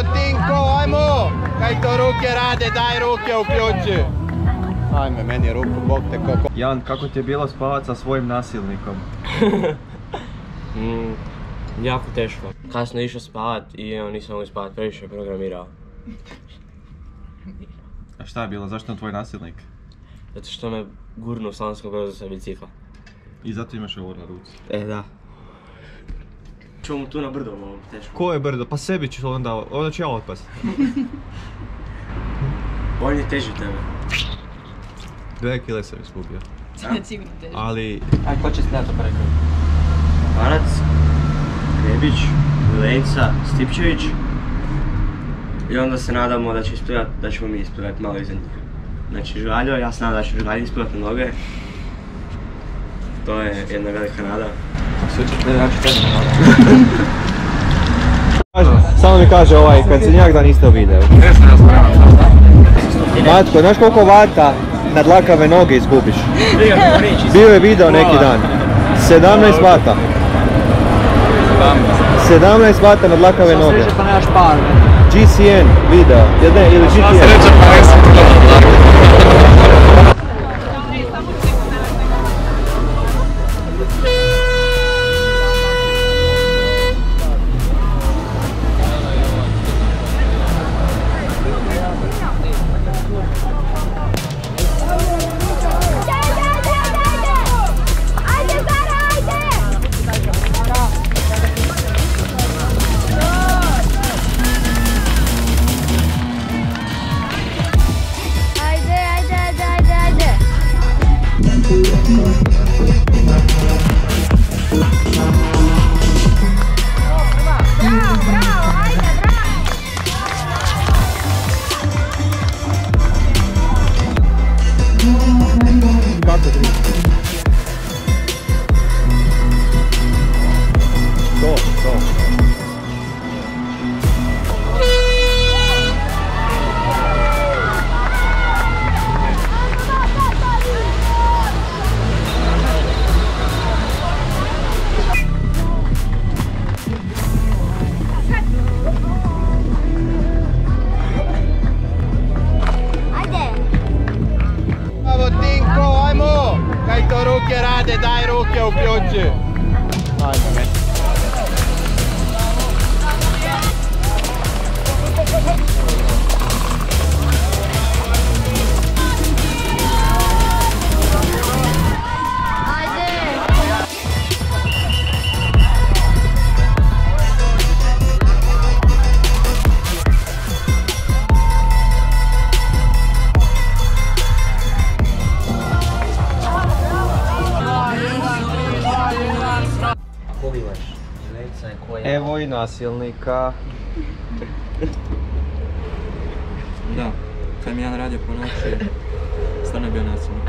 Tinko, ajmo! Kaj to ruke rade, daj ruke uključi. Ajme, meni ruku, bog te kako. Jan, kako ti je bilo spavati sa svojim nasilnikom? Jako teško. Kasno išao spavat i nisam mogu spavat, previše je programirao. A šta je bilo, zašto je on tvoj nasilnik? Zato što me gurnu u Slavonskom Brodu sa bicikla. I zato imaš ovo na ruci. Da. Čuo mu tu na brdo, malo teško. Ko je brdo? Pa sebi ću onda ću ja otpast. On je teži tebe. 2 kile sam izgubio. Sigurno teži. Ali... Aj, ko će stajati preko? Parac, Rebić, Milenca, Stipčević. I onda se nadamo da će isplivati, da ćemo mi isplivati malo iza njih. Znači Žvaljo, ja se nadam da će Žvaljo isplivati na noge. To je jedna velika nada. Sve ćeš ne naći tebe nada. Samo mi kaže kad se njak dan isto u videu. Matko, znaš koliko vata na dlakave noge izgubiš? Bio je video neki dan. 17 vata. 17 vata na dlakave noge. Sreće pa nemaš par. GCN video, ili GTN. Daj ruke uključi. Ajme. Evo i nasilnika. Da, kad mi Jan radio po noći, stvarno je bio nasilnik.